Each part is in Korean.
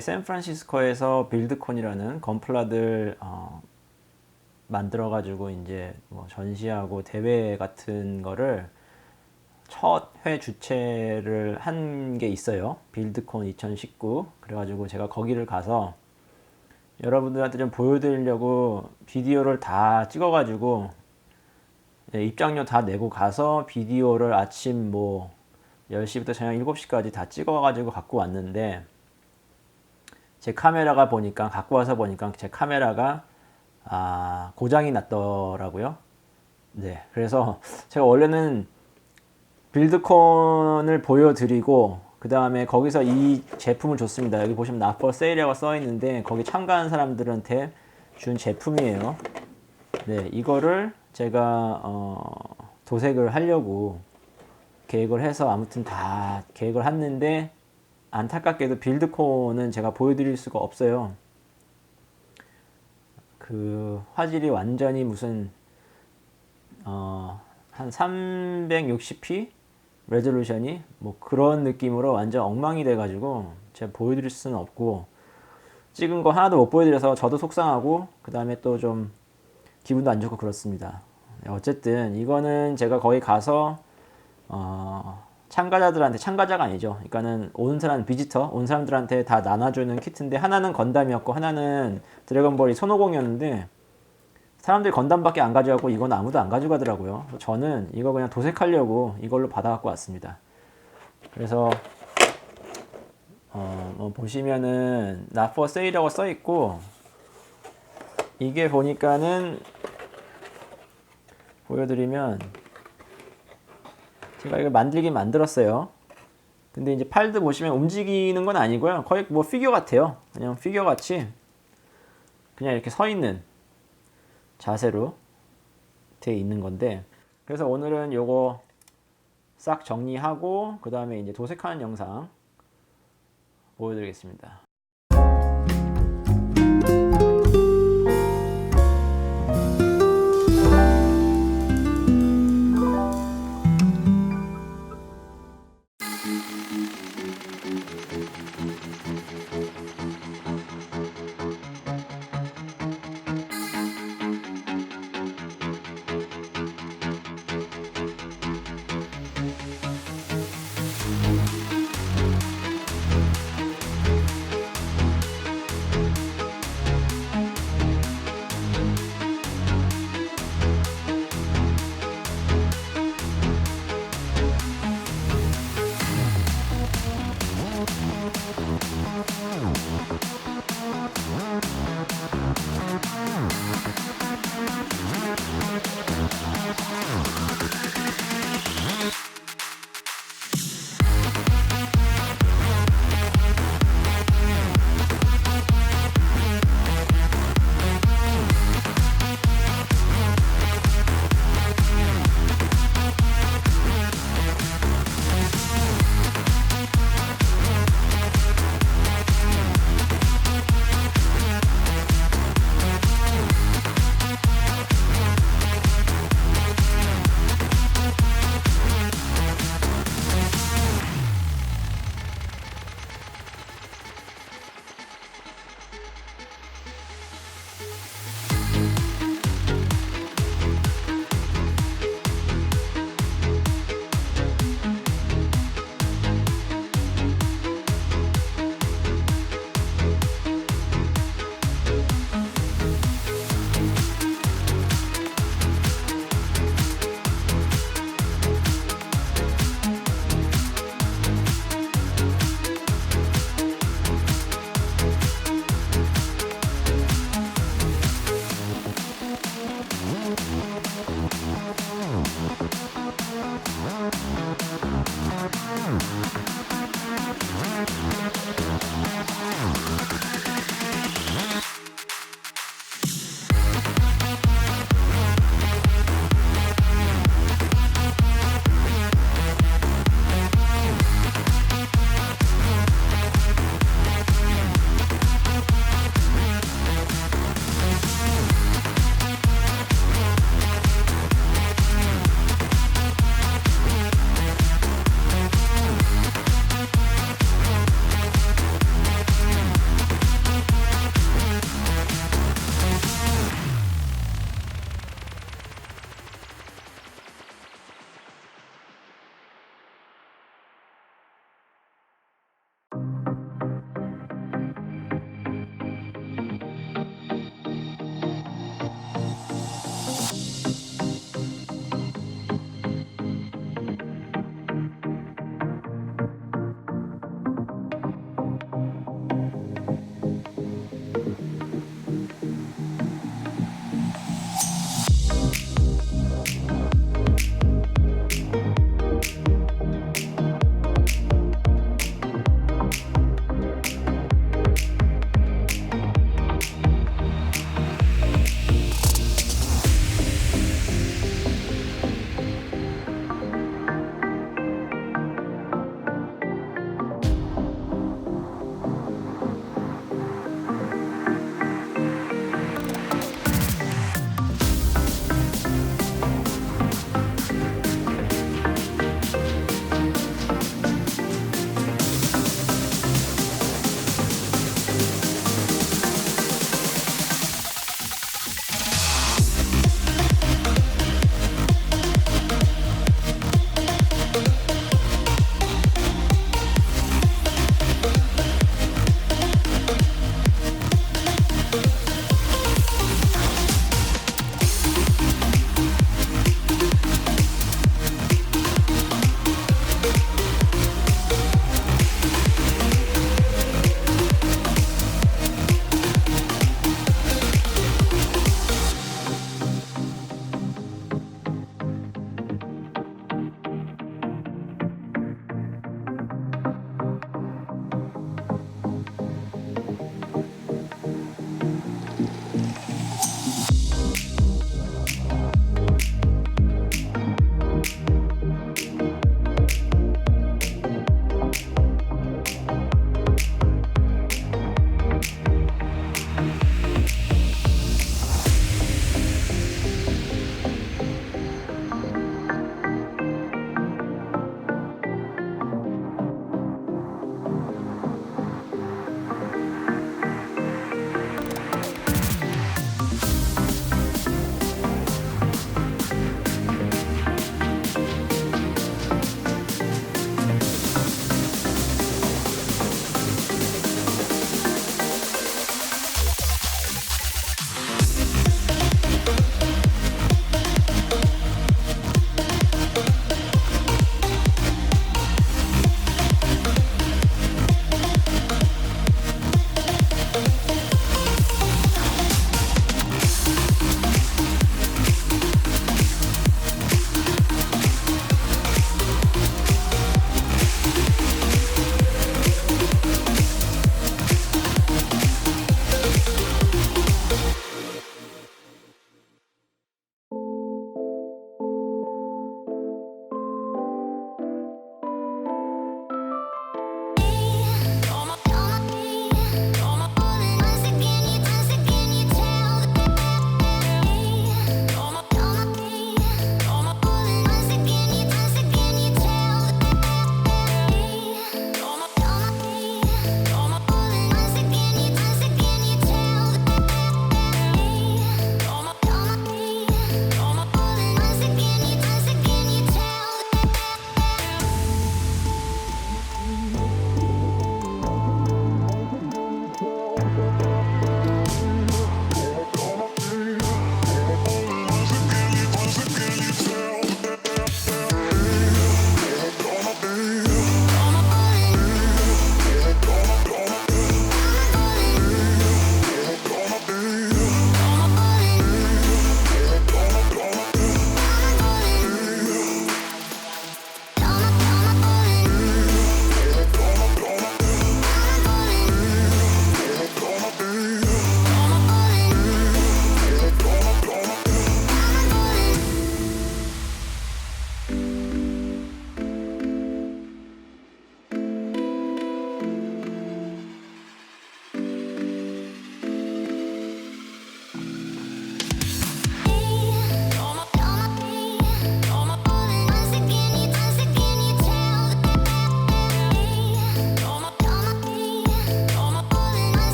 샌프란시스코에서 빌드콘이라는 건플라들 만들어 가지고 이제 뭐 전시하고 대회 같은 거를 첫 회 주최를 한 게 있어요. 빌드콘 2019. 그래가지고 제가 거기를 가서 여러분들한테 좀 보여드리려고 비디오를 다 찍어가지고 입장료 다 내고 가서 비디오를 아침 뭐 10시부터 저녁 7시까지 다 찍어가지고 갖고 왔는데, 제 카메라가 보니까, 갖고 와서 보니까 제 카메라가 고장이 났더라고요. 네, 그래서 제가 원래는 빌드콘을 보여드리고 그 다음에 거기서 이 제품을 줬습니다. 여기 보시면 Not for sale이라고 써 있는데 거기 참가한 사람들한테 준 제품이에요. 네, 이거를 제가 도색을 하려고 계획을 해서 아무튼 다 계획을 했는데, 안타깝게도 빌드콘은 제가 보여드릴 수가 없어요. 그 화질이 완전히 무슨 한 360p 레졸루션이 뭐 그런 느낌으로 완전 엉망이 돼가지고 제가 보여드릴 수는 없고, 찍은 거 하나도 못 보여드려서 저도 속상하고 그 다음에 또 좀 기분도 안 좋고 그렇습니다. 어쨌든 이거는 제가 거기 가서 참가자들한테, 참가자가 아니죠, 그러니까는 온 사람, 비지터 온 사람들한테 다 나눠주는 키트인데, 하나는 건담이었고 하나는 드래곤볼이 손오공이었는데 사람들이 건담밖에 안 가져가고 이건 아무도 안 가져가더라고요. 저는 이거 그냥 도색하려고 이걸로 받아갖고 왔습니다. 그래서 뭐 보시면은 Not for sale이라고 써 있고, 이게 보니까는 보여드리면 제가 이거 만들긴 만들었어요. 근데 이제 팔도 보시면 움직이는 건 아니고요. 거의 뭐 피규어 같아요. 그냥 피규어 같이 그냥 이렇게 서 있는 자세로 되어 있는 건데, 그래서 오늘은 요거 싹 정리하고 그 다음에 이제 도색하는 영상 보여드리겠습니다.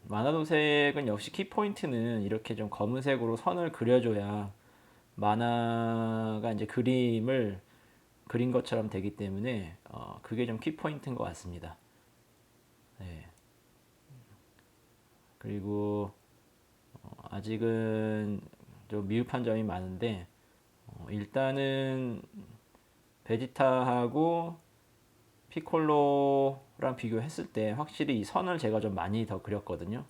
만화도색은 역시 키포인트는 이렇게 좀 검은색으로 선을 그려줘야 만화가 이제 그림을 그린 것처럼 되기 때문에 그게 좀 키포인트인 것 같습니다. 네. 그리고 아직은 좀 미흡한 점이 많은데 일단은 베지타하고 피콜로랑 비교했을 때 확실히 이 선을 제가 좀 많이 더 그렸거든요.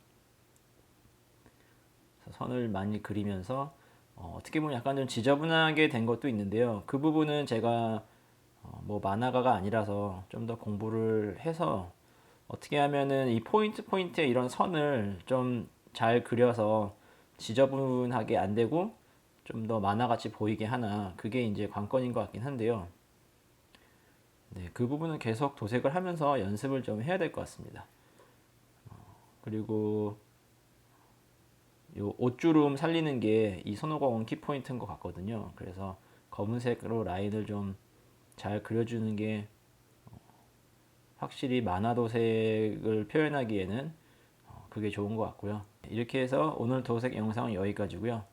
선을 많이 그리면서 어떻게 보면 약간 좀 지저분하게 된 것도 있는데요. 그 부분은 제가 뭐 만화가가 아니라서 좀 더 공부를 해서 어떻게 하면은 이 포인트에 이런 선을 좀 잘 그려서 지저분하게 안 되고 좀 더 만화같이 보이게 하나, 그게 이제 관건인 것 같긴 한데요. 네, 그 부분은 계속 도색을 하면서 연습을 좀 해야 될 것 같습니다. 그리고 요 옷주름 살리는 게 이 손오공은 키포인트인 것 같거든요. 그래서 검은색으로 라인을 좀 잘 그려주는 게 확실히 만화 도색을 표현하기에는 그게 좋은 것 같고요. 이렇게 해서 오늘 도색 영상은 여기까지고요.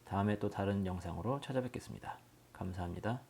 다음에 또 다른 영상으로 찾아뵙겠습니다. 감사합니다.